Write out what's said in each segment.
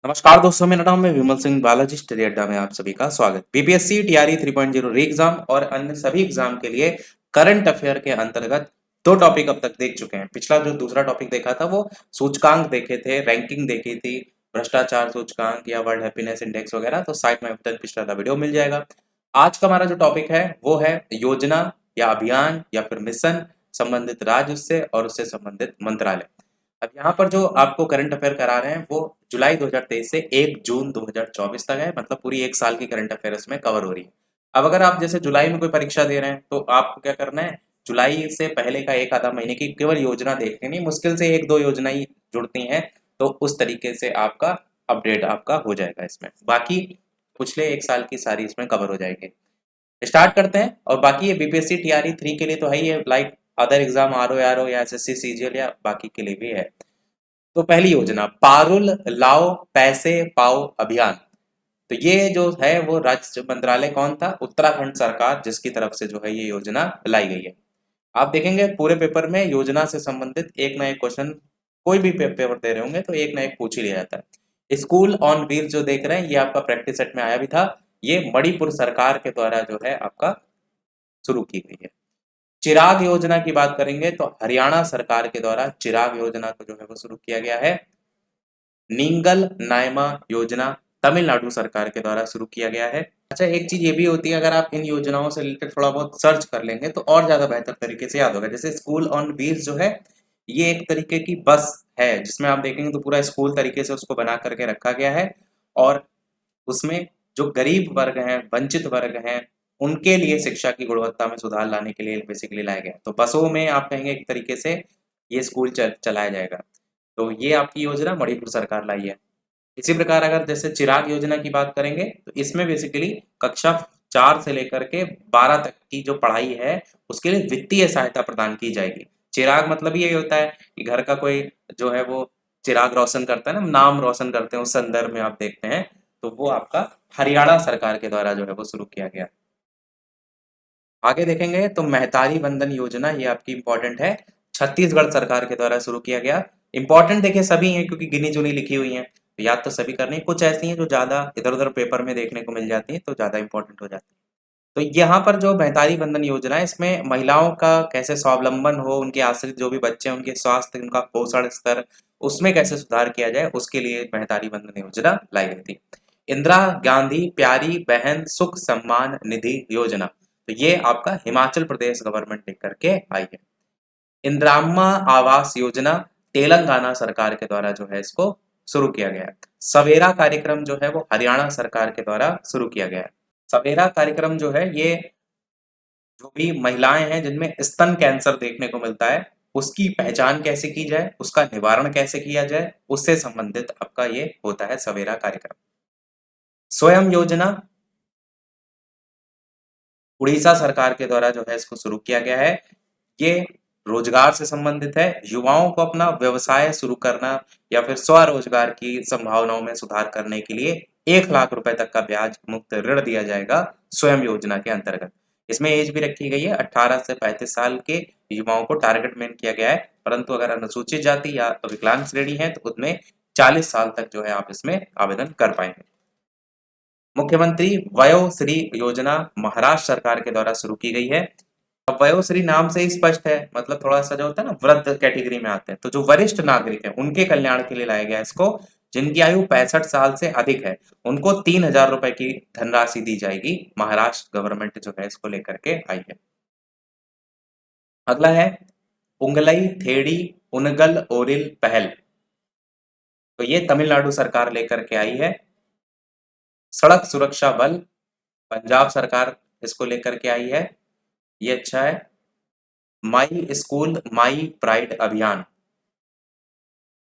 नमस्कार दोस्तों, मेरा नाम है विमल सिंह बालाजी। स्टडी अड्डा में आप सभी का स्वागत। बीपीएससी टीआरई 3.0 री एग्जाम और अन्य सभी एग्जाम के लिए करंट अफेयर के अंतर्गत दो टॉपिक अब तक देख चुके हैं। पिछला जो दूसरा टॉपिक देखा था वो सूचकांक देखे थे, रैंकिंग देखी थी, भ्रष्टाचार सूचकांक या वर्ल्ड हैप्पीनेस इंडेक्स वगैरह। तो साइट में अब तक पिछला था वीडियो मिल जाएगा। आज का हमारा जो टॉपिक है वो है योजना या अभियान या फिर मिशन, संबंधित राज्य उससे और उससे संबंधित मंत्रालय। अब यहाँ पर जो आपको करंट अफेयर करा रहे हैं वो जुलाई 2023 से 1 जून 2024 तक है, मतलब पूरी एक साल की करंट अफेयर इसमें कवर हो रही है। अब अगर आप जैसे जुलाई में कोई परीक्षा दे रहे हैं तो आपको क्या करना है, जुलाई से पहले का एक आधा महीने की केवल योजना देखनी नहीं, मुश्किल से एक दो योजनाएं जुड़ती हैं, तो उस तरीके से आपका अपडेट आपका हो जाएगा इसमें। बाकी पिछले एक साल की सारी इसमें कवर हो जाएगी। स्टार्ट करते हैं। और बाकी ये बीपीएससी टीआरई 3 के लिए तो है ही है, लाइक अदर एग्जाम आरओ या एसएससी सीजीएल या बाकी के लिए भी है। तो पहली योजना पारुल लाओ पैसे पाओ अभियान। तो ये जो है वो राज्य मंत्रालय कौन था, उत्तराखंड सरकार, जिसकी तरफ से जो है ये योजना लाई गई है। आप देखेंगे पूरे पेपर में योजना से संबंधित एक ना एक क्वेश्चन, कोई भी पेपर दे रहे होंगे तो एक ना एक पूछ ही लिया जाता है। स्कूल ऑन व्हील्स जो देख रहे हैं ये आपका प्रैक्टिस सेट में आया भी था। ये मणिपुर सरकार के द्वारा जो है आपका शुरू की गई है। चिराग योजना की बात करेंगे तो हरियाणा सरकार के द्वारा चिराग योजना को जो है वो शुरू किया गया है। नींगल नायमा योजना तमिलनाडु सरकार के द्वारा शुरू किया गया है। अच्छा, एक चीज ये भी होती है, अगर आप इन योजनाओं से रिलेटेड थोड़ा बहुत सर्च कर लेंगे तो और ज्यादा बेहतर तरीके से याद होगा। जैसे स्कूल ऑन व्हील्स जो है ये एक तरीके की बस है जिसमें आप देखेंगे तो पूरा स्कूल तरीके से उसको बना करके रखा गया है, और उसमें जो गरीब वर्ग हैं, वंचित वर्ग हैं, उनके लिए शिक्षा की गुणवत्ता में सुधार लाने के लिए बेसिकली लाया गया। तो बसों में आप कहेंगे एक तरीके से ये स्कूल चलाया जाएगा। तो ये आपकी योजना मणिपुर सरकार लाई है। इसी प्रकार अगर जैसे चिराग योजना की बात करेंगे तो इसमें बेसिकली कक्षा 4 से लेकर के 12 तक की जो पढ़ाई है उसके लिए वित्तीय सहायता प्रदान की जाएगी। चिराग मतलब यही होता है कि घर का कोई जो है वो चिराग रोशन करता है ना, नाम रोशन करते हैं, उस संदर्भ में आप देखते हैं। तो वो आपका हरियाणा सरकार के द्वारा जो है वो शुरू किया गया। आगे देखेंगे तो महतारी बंधन योजना, ये आपकी इंपॉर्टेंट है, छत्तीसगढ़ सरकार के द्वारा शुरू किया गया। इंपॉर्टेंट देखिए सभी हैं क्योंकि गिनी चुनी लिखी हुई हैं, तो याद तो सभी करनी। कुछ ऐसी हैं जो ज्यादा इधर उधर पेपर में देखने को मिल जाती हैं तो ज्यादा इंपॉर्टेंट हो जाती है। तो यहाँ पर जो महतारी बंधन योजना है इसमें महिलाओं का कैसे स्वावलंबन हो, उनके आश्रित जो भी बच्चे हैं उनके स्वास्थ्य, उनका पोषण स्तर, उसमें कैसे सुधार किया जाए, उसके लिए महतारी बंधन योजना लाई गई थी। इंदिरा गांधी प्यारी बहन सुख सम्मान निधि योजना, तो ये आपका हिमाचल प्रदेश गवर्नमेंट लेकर के आई है। इंदिराम्मा आवास योजना तेलंगाना सरकार के द्वारा जो है इसको शुरू किया गया है। सवेरा कार्यक्रम जो है वो हरियाणा सरकार के द्वारा शुरू किया गया है। सवेरा कार्यक्रम जो है ये जो भी महिलाएं हैं जिनमें स्तन कैंसर देखने को मिलता है उसकी पहचान कैसे की जाए, उसका निवारण कैसे किया जाए, उससे संबंधित आपका ये होता है सवेरा कार्यक्रम। स्वयं योजना उड़ीसा सरकार के द्वारा जो है इसको शुरू किया गया है। ये रोजगार से संबंधित है, युवाओं को अपना व्यवसाय शुरू करना या फिर स्वरोजगार की संभावनाओं में सुधार करने के लिए 1 लाख रुपए तक का ब्याज मुक्त ऋण दिया जाएगा स्वयं योजना के अंतर्गत। इसमें एज भी रखी गई है, 18 से 35 साल के युवाओं को टारगेट मेन किया गया है, परंतु अगर अनुसूचित जाति या विकलांग श्रेणी है तो उसमें 40 साल तक जो है आप इसमें आवेदन कर पाएंगे। मुख्यमंत्री वयोश्री योजना महाराष्ट्र सरकार के द्वारा शुरू की गई है। अब वयोश्री नाम से ही स्पष्ट है, मतलब थोड़ा सा जो होता है ना, वृद्ध कैटेगरी में आते हैं, तो जो वरिष्ठ नागरिक हैं उनके कल्याण के लिए लाया गया इसको। जिनकी आयु 65 साल से अधिक है उनको 3,000 रुपए की धनराशि दी जाएगी। महाराष्ट्र गवर्नमेंट जो है इसको लेकर के आई है। अगला है उंगलई थेड़ी उनगल ओरिल पहल, तो ये तमिलनाडु सरकार लेकर के आई है। सड़क सुरक्षा बल पंजाब सरकार इसको लेकर के आई है, ये अच्छा है। माई स्कूल माई प्राइड अभियान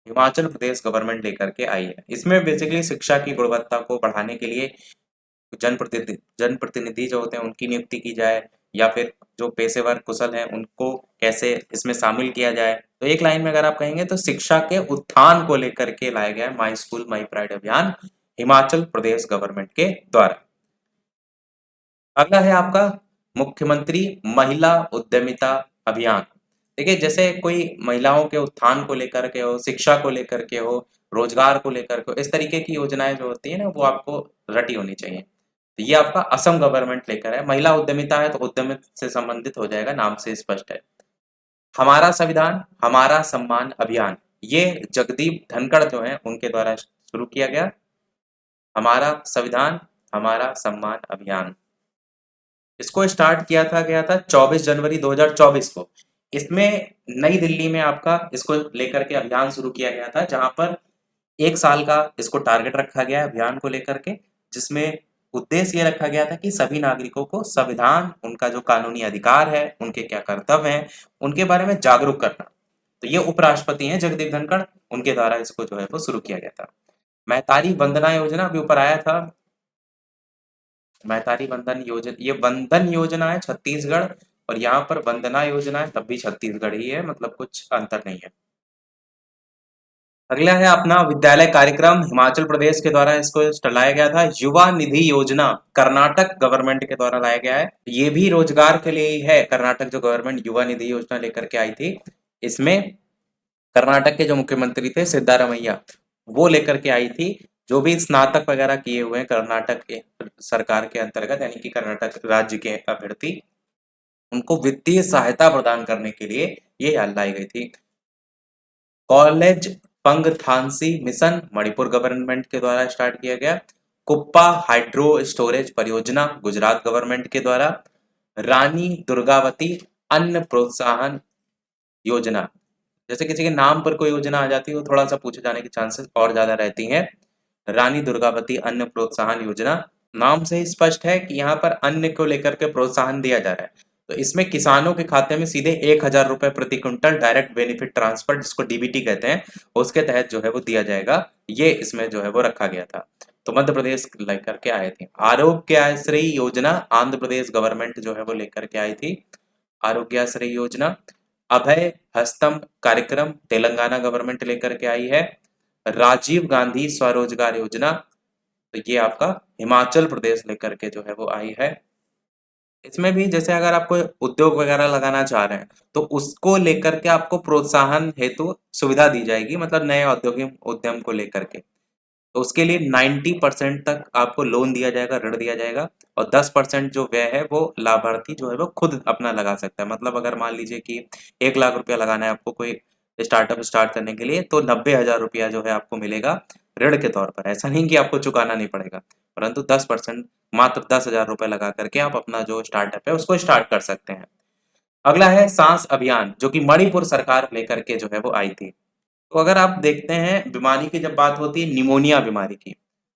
हिमाचल प्रदेश गवर्नमेंट लेकर के आई है। इसमें बेसिकली शिक्षा की गुणवत्ता को बढ़ाने के लिए जनप्रतिनिधि जो होते हैं उनकी नियुक्ति की जाए, या फिर जो पेशेवर कुशल हैं उनको कैसे इसमें शामिल किया जाए। तो एक लाइन में अगर आप कहेंगे तो शिक्षा के उत्थान को लेकर के लाया गया है माई स्कूल माई प्राइड अभियान हिमाचल प्रदेश गवर्नमेंट के द्वारा। अगला है आपका मुख्यमंत्री महिला उद्यमिता अभियान। देखिए जैसे कोई महिलाओं के उत्थान को लेकर के हो, शिक्षा को लेकर के हो, रोजगार को लेकर के हो, इस तरीके की योजनाएं जो होती है ना वो आपको रटी होनी चाहिए। तो ये आपका असम गवर्नमेंट लेकर है। महिला उद्यमिता है तो उद्यमित से संबंधित हो जाएगा, नाम से स्पष्ट है। हमारा संविधान हमारा सम्मान अभियान, ये जगदीप धनखड़ जो है उनके द्वारा शुरू किया गया। हमारा संविधान हमारा सम्मान अभियान, इसको स्टार्ट किया था गया था 24 जनवरी 2024 को। इसमें नई दिल्ली में आपका इसको लेकर के अभियान शुरू किया गया था, जहां पर 1 साल का इसको टारगेट रखा गया है अभियान को लेकर के, जिसमें उद्देश्य ये रखा गया था कि सभी नागरिकों को संविधान, उनका जो कानूनी अधिकार है, उनके क्या कर्तव्य हैं, उनके बारे में जागरूक करना। तो ये उपराष्ट्रपति हैं जगदीप धनखड़, उनके द्वारा इसको जो है वो शुरू किया गया था। महतारी वंदना योजना अभी ऊपर आया था, महतारी वंदन योजना, ये वंदन योजना है छत्तीसगढ़, और यहाँ पर वंदना योजना है तब भी छत्तीसगढ़ ही है, मतलब कुछ अंतर नहीं है। अगला है अपना विद्यालय कार्यक्रम, हिमाचल प्रदेश के द्वारा इसको चलाया गया था। युवा निधि योजना कर्नाटक गवर्नमेंट के द्वारा लाया गया है। ये भी रोजगार के लिए ही है। कर्नाटक जो गवर्नमेंट युवा निधि योजना लेकर के आई थी, इसमें कर्नाटक के जो मुख्यमंत्री थे सिद्धारमैया, वो लेकर के आई थी। जो भी स्नातक वगैरह किए हुए हैं कर्नाटक के सरकार के अंतर्गत, यानी कि कर्नाटक राज्य के अभ्यर्थी, उनको वित्तीय सहायता प्रदान करने के लिए ये लाई गई थी। कॉलेज पंगथानसी मिशन मणिपुर गवर्नमेंट के द्वारा स्टार्ट किया गया। कुप्पा हाइड्रो स्टोरेज परियोजना गुजरात गवर्नमेंट के द्वारा। रानी दुर्गावती अन्न प्रोत्साहन योजना, जैसे किसी के नाम पर कोई योजना आ जाती है वो थोड़ा सा पूछे जाने की चांसेस और ज्यादा रहती हैं। रानी दुर्गावती अन्न प्रोत्साहन योजना, नाम से ही स्पष्ट है कि यहाँ पर अन्न को लेकर के प्रोत्साहन दिया जा रहा है। तो इसमें किसानों के खाते में सीधे 1,000 रुपए प्रति क्विंटल डायरेक्ट बेनिफिट ट्रांसफर, जिसको डीबीटी कहते हैं, उसके तहत जो है वो दिया जाएगा। ये इसमें जो है वो रखा गया था। तो मध्य प्रदेश लेकर के आए थे। आरोग्याश्री योजना आंध्र प्रदेश गवर्नमेंट जो है वो लेकर के आई थी। आरोग्याश्री योजना। अभय हस्तम कार्यक्रम तेलंगाना गवर्नमेंट लेकर के आई है। राजीव गांधी स्वरोजगार योजना, तो ये आपका हिमाचल प्रदेश लेकर के जो है वो आई है। इसमें भी जैसे अगर आप कोई उद्योग वगैरह लगाना चाह रहे हैं तो उसको लेकर के आपको प्रोत्साहन हेतु सुविधा दी जाएगी, मतलब नए औद्योगिक उद्यम को लेकर के। तो उसके लिए 90% तक आपको लोन दिया जाएगा, ऋण दिया जाएगा, और 10% जो व्यय है वो लाभार्थी जो है वो खुद अपना लगा सकता है। मतलब अगर मान लीजिए कि 1 लाख रुपया लगाना है आपको कोई स्टार्टअप स्टार्ट करने के लिए, तो 90,000 रुपया जो है आपको मिलेगा ऋण के तौर पर। ऐसा नहीं कि आपको चुकाना नहीं पड़ेगा, परंतु 10%, मात्र 10,000 रुपये लगा करके आप अपना जो स्टार्टअप है उसको स्टार्ट कर सकते हैं। अगला है सांस अभियान, जो कि मणिपुर सरकार लेकर के जो है वो आई थी। तो अगर आप देखते हैं बीमारी की जब बात होती है निमोनिया बीमारी की,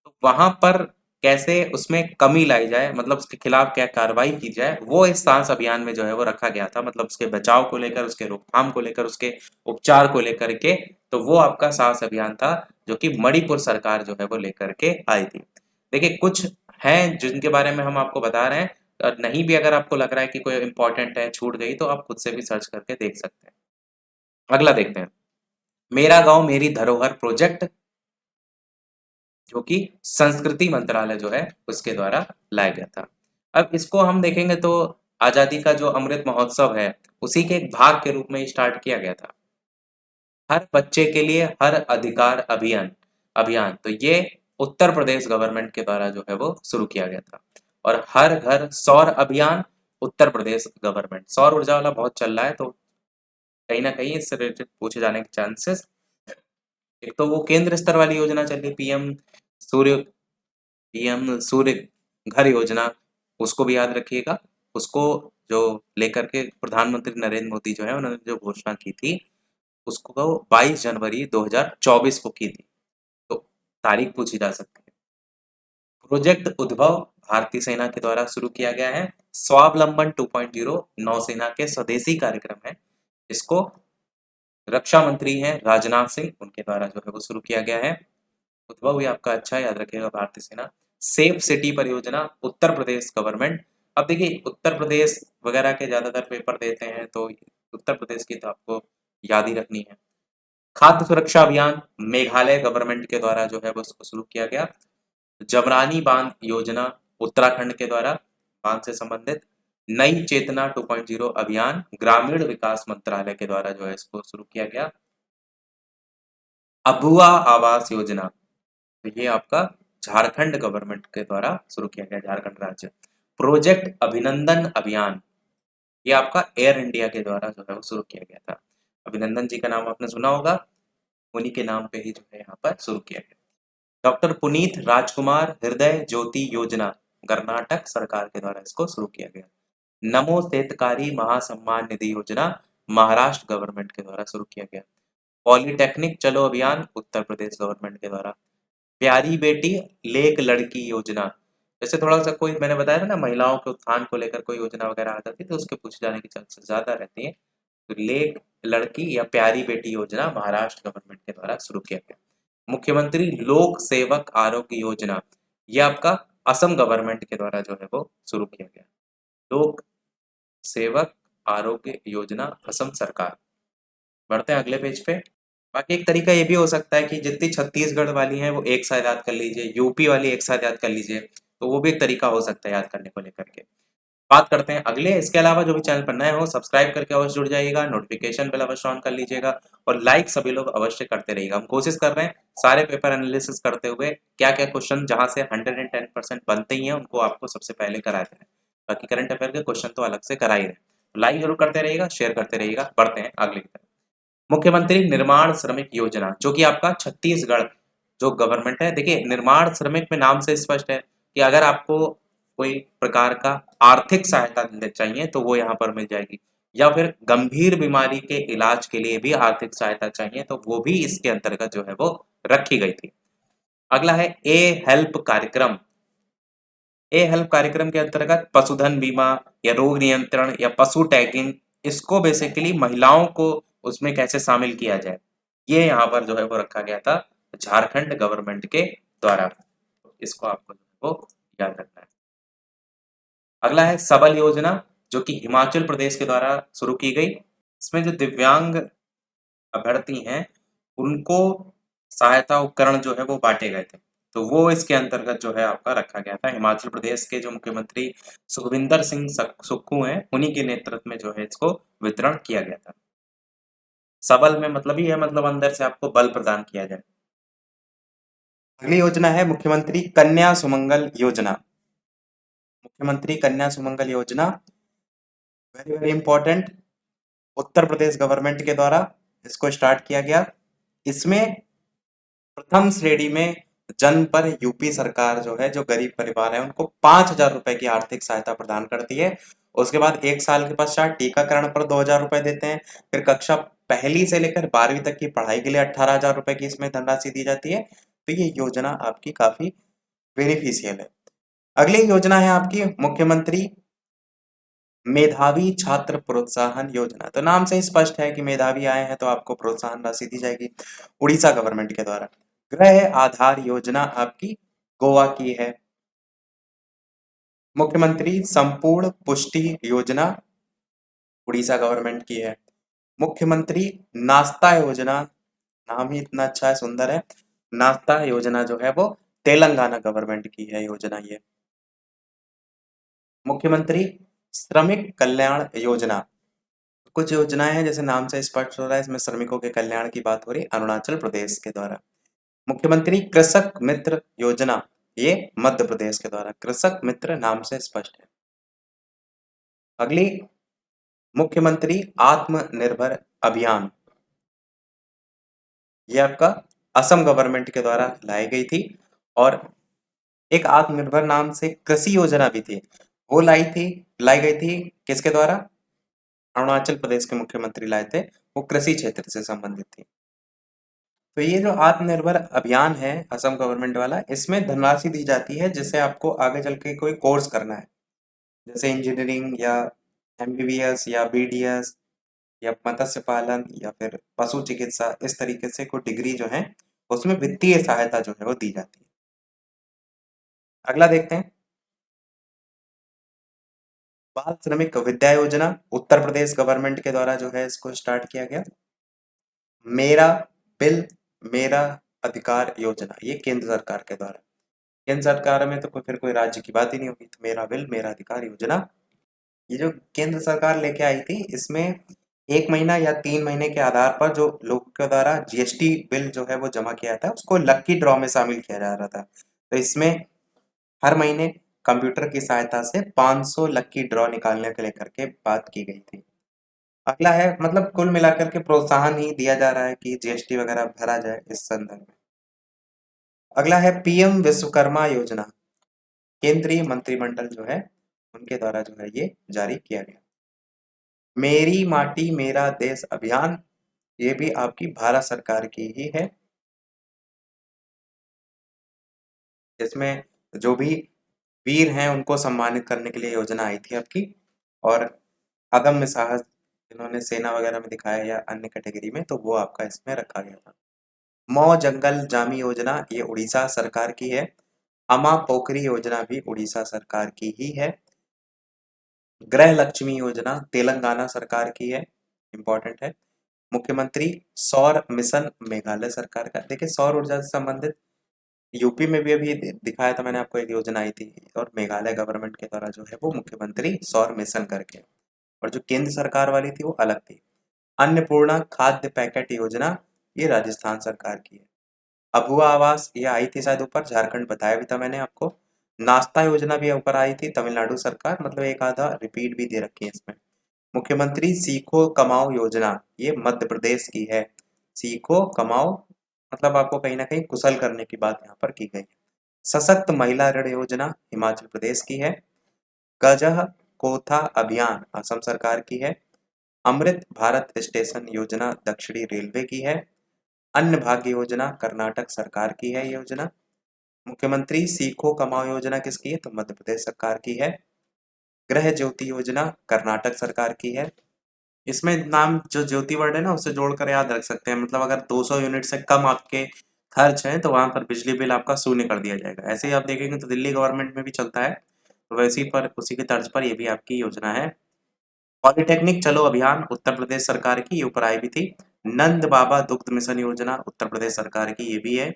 तो वहां पर कैसे उसमें कमी लाई जाए, मतलब उसके खिलाफ क्या कार्रवाई की जाए, वो इस सांस अभियान में जो है वो रखा गया था। मतलब उसके बचाव को लेकर, उसके रोकथाम को लेकर, उसके उपचार को लेकर के, तो वो आपका सांस अभियान था जो कि मणिपुर सरकार जो है वो लेकर के आई थी। देखिए कुछ हैं जिनके बारे में हम आपको बता रहे हैं, और नहीं भी अगर आपको लग रहा है कि कोई इंपॉर्टेंट है, छूट गई, तो आप खुद से भी सर्च करके देख सकते हैं। अगला देखते हैं, मेरा गांव मेरी धरोहर प्रोजेक्ट, जो कि संस्कृति मंत्रालय जो है उसके द्वारा लाया गया था। अब इसको हम देखेंगे तो आजादी का जो अमृत महोत्सव है उसी के एक भाग के रूप में स्टार्ट किया गया था। हर बच्चे के लिए हर अधिकार अभियान अभियान, तो ये उत्तर प्रदेश गवर्नमेंट के द्वारा जो है वो शुरू किया गया था। और हर घर सौर अभियान, उत्तर प्रदेश गवर्नमेंट, सौर ऊर्जा वाला बहुत चल रहा है, तो कहीं ना कहीं इससे रिलेटेड पूछे जाने के चांसेस। एक तो वो केंद्र स्तर वाली योजना चल रही, सूर्य पीएम सूर्य घर योजना, उसको भी याद रखिएगा। उसको जो लेकर के प्रधानमंत्री नरेंद्र मोदी जो है उन्होंने जो घोषणा की थी, उसको 22 जनवरी 2024 को की थी। तो तारीख पूछी जा सकती है। प्रोजेक्ट उद्भव भारतीय सेना के द्वारा शुरू किया गया है। स्वावलंबन 2.0 नौसेना के स्वदेशी कार्यक्रम है। इसको रक्षा मंत्री हैं राजनाथ सिंह, उनके द्वारा जो है वो शुरू किया गया है। उद्भव भी आपका अच्छा याद रखिएगा, भारतीय सेना। सेफ सिटी परियोजना उत्तर प्रदेश गवर्नमेंट। अब देखिए उत्तर प्रदेश वगैरह के ज्यादातर पेपर देते हैं, तो उत्तर प्रदेश की तो आपको याद ही रखनी है। खाद्य सुरक्षा अभियान मेघालय गवर्नमेंट के द्वारा जो है वो उसको शुरू किया गया। जमरानी बांध योजना उत्तराखंड के द्वारा, बांध से संबंधित। नई चेतना 2.0 अभियान ग्रामीण विकास मंत्रालय के द्वारा जो है इसको शुरू किया गया। अबुआ आवास योजना, तो ये आपका झारखंड गवर्नमेंट के द्वारा शुरू किया गया, झारखंड राज्य। प्रोजेक्ट अभिनंदन अभियान, ये आपका एयर इंडिया के द्वारा जो है वो शुरू किया गया था। अभिनंदन जी का नाम आपने सुना होगा, उन्हीं के नाम पे ही जो है यहाँ पर शुरू किया गया। डॉक्टर पुनीत राजकुमार हृदय ज्योति योजना, कर्नाटक सरकार के द्वारा इसको शुरू किया गया। नमो शेतकारी महासम्मान निधि योजना, महाराष्ट्र गवर्नमेंट के द्वारा शुरू किया गया। पॉलिटेक्निक चलो अभियान, उत्तर प्रदेश गवर्नमेंट के द्वारा। प्यारी बेटी लेक लड़की योजना, जैसे थोड़ा सा कोई मैंने बताया था ना महिलाओं के उत्थान को लेकर कोई योजना वगैरह आ जाती है तो उसके पूछे जाने की चांसेस ज्यादा रहती है। तो लेक लड़की या प्यारी बेटी योजना महाराष्ट्र गवर्नमेंट के द्वारा शुरू किया गया। मुख्यमंत्री लोक सेवक आरोग्य योजना, ये आपका असम गवर्नमेंट के द्वारा जो है वो शुरू किया गया। लोक सेवक आरोग्य योजना असम सरकार। बढ़ते हैं अगले पेज पे। बाकी एक तरीका ये भी हो सकता है कि जितनी छत्तीसगढ़ वाली हैं वो एक साथ याद कर लीजिए, यूपी वाली एक साथ याद कर लीजिए, तो वो भी एक तरीका हो सकता है याद करने को लेकर के। बात करते हैं अगले। इसके अलावा जो भी चैनल पर नए हो सब्सक्राइब करके अवश्य जुड़ जाइएगा, नोटिफिकेशन बेल अवश्य ऑन कर लीजिएगा और लाइक सभी लोग अवश्य करते रहिएगा। हम कोशिश कर रहे हैं सारे पेपर एनालिसिस करते हुए क्या क्या क्वेश्चन जहां से 110% बनते ही हैं उनको आपको सबसे पहले करा दें। बाकी करंट अफेयर के क्वेश्चन तो अलग से करा ही रहे। लाइक जरूर करते रहिएगा, शेयर करते रहिएगा। बढ़ते हैं अगले की तरफ। मुख्यमंत्री निर्माण श्रमिक योजना, जो कि आपका छत्तीसगढ़ जो गवर्नमेंट है। देखिए निर्माण श्रमिक में नाम से स्पष्ट है कि अगर आपको कोई प्रकार का आर्थिक सहायता चाहिए तो वो यहाँ पर मिल जाएगी, या फिर गंभीर बीमारी के इलाज के लिए भी आर्थिक सहायता चाहिए तो वो भी इसके अंतर्गत जो है वो रखी गई थी। अगला है ए हेल्प कार्यक्रम। ए हेल्प कार्यक्रम के अंतर्गत पशुधन बीमा या रोग नियंत्रण या पशु टैगिंग, इसको बेसिकली महिलाओं को उसमें कैसे शामिल किया जाए, ये यहाँ पर जो है वो रखा गया था झारखंड गवर्नमेंट के द्वारा। इसको आपको जो है वो याद रखना है। अगला है सबल योजना, जो कि हिमाचल प्रदेश के द्वारा शुरू की गई। इसमें जो दिव्यांग अभ्यर्थी हैं उनको सहायता उपकरण जो है वो बांटे गए थे, तो वो इसके अंतर्गत जो है आपका रखा गया था। हिमाचल प्रदेश के जो मुख्यमंत्री सुखविंदर सिंह सुक्खू हैं उन्हीं के नेतृत्व में जो है इसको वितरण किया गया था। सबल में मतलब ही है, मतलब अंदर से आपको बल प्रदान किया जाए। अगली योजना है मुख्यमंत्री कन्या सुमंगल योजना। मुख्यमंत्री कन्या सुमंगल योजना very very important, Uttar Pradesh government के द्वारा इसको स्टार्ट किया गया। इसमें प्रथम श्रेणी में जन्म पर यूपी सरकार जो है जो गरीब परिवार है उनको 5,000 रुपए की आर्थिक सहायता प्रदान करती है। उसके बाद 1 साल के पश्चात टीकाकरण पर 2,000 रुपए देते हैं। फिर कक्षा पहली से लेकर 12वीं तक की पढ़ाई के लिए 18,000 रुपए की इसमें धनराशि दी जाती है। तो ये योजना आपकी काफी बेनिफिशियल है। अगली योजना है आपकी मुख्यमंत्री मेधावी छात्र प्रोत्साहन योजना। तो नाम से ही स्पष्ट है कि मेधावी आए हैं तो आपको प्रोत्साहन राशि दी जाएगी, उड़ीसा गवर्नमेंट के द्वारा। गृह आधार योजना आपकी गोवा की है। मुख्यमंत्री संपूर्ण पुष्टि योजना उड़ीसा गवर्नमेंट की है। मुख्यमंत्री नाश्ता योजना, नाम ही इतना अच्छा है, सुंदर है। नाश्ता योजना जो है वो तेलंगाना गवर्नमेंट की है योजना ये। मुख्यमंत्री श्रमिक कल्याण योजना, कुछ योजनाएं हैं जैसे नाम से स्पष्ट हो रहा है इसमें श्रमिकों के कल्याण की बात हो रही है, अरुणाचल प्रदेश के द्वारा। मुख्यमंत्री कृषक मित्र योजना, ये मध्य प्रदेश के द्वारा। कृषक मित्र नाम से स्पष्ट है। अगली मुख्यमंत्री आत्मनिर्भर अभियान, ये आपका असम गवर्नमेंट के द्वारा लाई गई थी। और एक आत्मनिर्भर नाम से कृषि योजना भी थी, वो लाई गई थी किसके द्वारा? अरुणाचल प्रदेश के मुख्यमंत्री लाए थे, वो कृषि क्षेत्र से संबंधित थी। तो ये जो आत्मनिर्भर अभियान है असम गवर्नमेंट वाला, इसमें धनराशि दी जाती है जिससे आपको आगे चल के कोई कोर्स करना है, जैसे इंजीनियरिंग या एमबीबीएस या बीडीएस या मत्स्य पालन या फिर पशु चिकित्सा, इस तरीके से कोई डिग्री जो है उसमें वित्तीय सहायता जो है वो दी जाती है। अगला देखते हैं, बाल श्रमिक विद्या योजना उत्तर प्रदेश गवर्नमेंट के द्वारा जो है इसको स्टार्ट किया गया। मेरा बिल मेरा अधिकार योजना, ये केंद्र सरकार के द्वारा। केंद्र सरकार में तो फिर कोई राज्य की बात ही नहीं होगी, तो मेरा बिल मेरा अधिकार योजना ये जो केंद्र सरकार लेके आई थी, इसमें 1 महीना या 3 महीने के आधार पर जो लोग के द्वारा जीएसटी बिल जो है वो जमा किया था, उसको लकी ड्रॉ में शामिल किया जा रहा था। तो इसमें हर महीने कंप्यूटर की सहायता से 500 लकी ड्रॉ निकालने को लेकर के बात की गई थी। अगला है, मतलब कुल मिलाकर के प्रोत्साहन ही दिया जा रहा है कि जीएसटी वगैरह भरा जाए इस संदर्भ में। अगला है पीएम विश्वकर्मा योजना, केंद्रीय मंत्रिमंडल जो है उनके द्वारा जो है ये जारी किया गया। मेरी माटी मेरा देश अभियान, ये भी आपकी भारत सरकार की ही है, जिसमें जो भी वीर हैं उनको सम्मानित करने के लिए योजना आई थी आपकी, और अदम्य साहस जिन्होंने सेना वगैरह में दिखाया या अन्य कैटेगरी में, तो वो आपका इसमें रखा गया था। मौ जंगल जामी योजना, ये उड़ीसा सरकार की है। अमा पोखरी योजना भी उड़ीसा सरकार की ही है। गृह लक्ष्मी योजना तेलंगाना सरकार की है, इंपॉर्टेंट है। मुख्यमंत्री सौर मिशन मेघालय सरकार का। देखिए, सौर ऊर्जा से संबंधित यूपी में भी अभी दिखाया था मैंने आपको, एक योजना आई थी, और मेघालय गवर्नमेंट के द्वारा जो है वो मुख्यमंत्री सौर मिशन करके, और जो केंद्र सरकार वाली थी वो अलग थी। अन्नपूर्णा खाद्य पैकेट योजना, ये राजस्थान सरकार की है। अबुआ आवास, ये आई थी शायद ऊपर, झारखंड बताया भी था मैंने आपको। नाश्ता योजना भी ऊपर आई थी, तमिलनाडु सरकार, मतलब एक आधा रिपीट भी दे रखी है इसमें। मुख्यमंत्री सीखो कमाओ योजना, ये मध्य प्रदेश की है। सीखो कमाओ मतलब आपको कहीं ना कहीं कुशल करने की बात यहाँ पर की गई है। सशक्त महिला ऋण योजना हिमाचल प्रदेश की है। गजह कोथा अभियान असम सरकार की है। अमृत भारत स्टेशन योजना दक्षिणी रेलवे की है। अन्न भाग्य योजना कर्नाटक सरकार की है योजना। मुख्यमंत्री सीखो कमाओ योजना किसकी है, तो मध्य प्रदेश सरकार की है। गृह ज्योति योजना कर्नाटक सरकार की है। इसमें नाम जो ज्योति वर्ड है ना, उससे जोड़कर याद रख सकते हैं, मतलब अगर 200 यूनिट से कम आपके खर्च हैं तो वहां पर बिजली बिल आपका शून्य कर दिया जाएगा। ऐसे ही आप देखेंगे तो दिल्ली गवर्नमेंट में भी चलता है, तो वैसे ही पर उसी की तर्ज पर ये भी आपकी योजना है। पॉलिटेक्निक चलो अभियान उत्तर प्रदेश सरकार की, ये ऊपर आई भी थी। नंद बाबा दुग्ध मिशन योजना उत्तर प्रदेश सरकार की, ये भी है।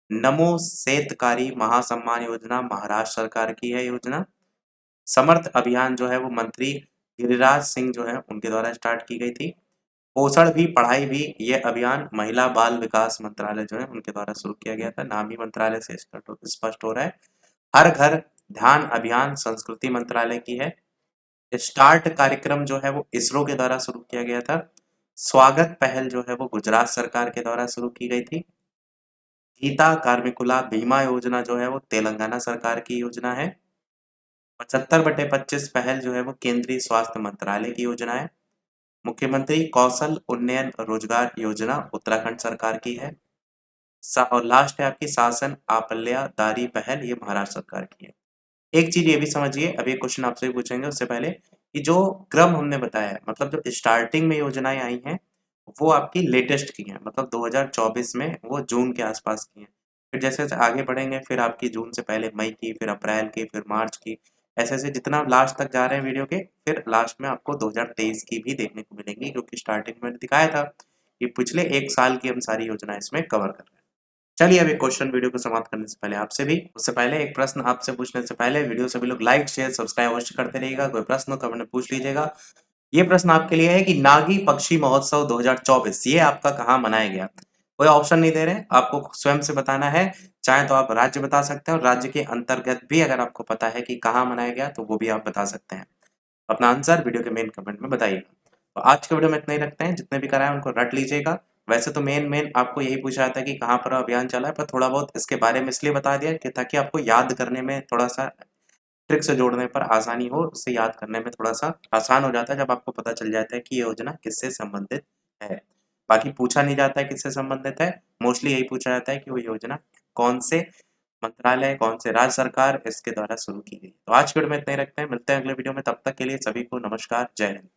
नमो सेतकारी महासम्मान योजना महाराष्ट्र सरकार की है योजना। समर्थ अभियान जो है वो मंत्री गिरिराज सिंह जो है उनके द्वारा स्टार्ट की गई थी। पोषण भी पढ़ाई भी, ये अभियान महिला बाल विकास मंत्रालय जो है उनके द्वारा शुरू किया गया था, नाम ही मंत्रालय से स्पष्ट हो रहा है। हर घर ध्यान अभियान संस्कृति मंत्रालय की है। स्टार्ट कार्यक्रम जो है वो इसरो के द्वारा शुरू किया गया था। स्वागत पहल जो है वो गुजरात सरकार के द्वारा शुरू की गई थी। गीता कार्मिकुला बीमा योजना जो है वो तेलंगाना सरकार की योजना है। 75/25 पहल जो है वो केंद्रीय स्वास्थ्य मंत्रालय की योजना है। मुख्यमंत्री कौशल उन्नयन रोजगार योजना उत्तराखंड सरकार की है। और लास्ट है आपकी शासन आपल्यादारी पहल, ये महाराष्ट्र सरकार की है। एक चीज ये भी समझिए, अभी एक क्वेश्चन आपसे भी पूछेंगे उससे पहले, कि जो क्रम हमने बताया है, मतलब जो स्टार्टिंग में योजनाएं आई हैं वो आपकी लेटेस्ट की हैं, मतलब 2024 में वो जून के आसपास की हैं। फिर जैसे जैसे आगे बढ़ेंगे फिर आपकी जून से पहले मई की, फिर अप्रैल की, फिर मार्च की, ऐसे ऐसे जितना लास्ट तक जा रहे हैं वीडियो के, फिर लास्ट में आपको 2023 की भी देखने को मिलेंगी, क्योंकि स्टार्टिंग में मैंने दिखाया था कि पिछले एक साल की हम सारी योजनाएं इसमें कवर कर रहे हैं। चलिए अब एक क्वेश्चन वीडियो को समाप्त करने से पहले आपसे भी, उससे पहले एक प्रश्न आपसे पूछने से पहले वीडियो सभी लोग लाइक शेयर सब्सक्राइब अवश्य करते रहिएगा। कोई प्रश्न हो कमेंट में पूछ लीजिएगा। ये प्रश्न आपके लिए है कि नागी पक्षी महोत्सव 2024 ये आपका कहाँ मनाया गया। कोई ऑप्शन नहीं दे रहे, आपको स्वयं से बताना है। चाहे तो आप राज्य बता सकते हैं, और राज्य के अंतर्गत भी अगर आपको पता है कि कहाँ मनाया गया तो वो भी आप बता सकते हैं। अपना आंसर वीडियो के मेन कमेंट में बताइएगा। तो आज के वीडियो में इतना ही रखते हैं, जितने भी कराए उनको रट लीजिएगा। वैसे तो मेन मेन आपको यही पूछा जाता है कि कहाँ पर अभियान चला है, पर थोड़ा बहुत इसके बारे में इसलिए बता दिया कि ताकि आपको याद करने में थोड़ा सा ट्रिक से जोड़ने पर आसानी हो, उससे याद करने में थोड़ा सा आसान हो जाता है जब आपको पता चल जाता है कि ये योजना किससे संबंधित है। बाकी पूछा नहीं जाता है किससे संबंधित है, मोस्टली यही पूछा जाता है कि वो योजना कौन से मंत्रालय कौन से राज्य सरकार इसके द्वारा शुरू की गई। तो आज के वीडियो में इतना ही रखते हैं, मिलते हैं अगले वीडियो में, तब तक के लिए सभी को नमस्कार, जय हिंद।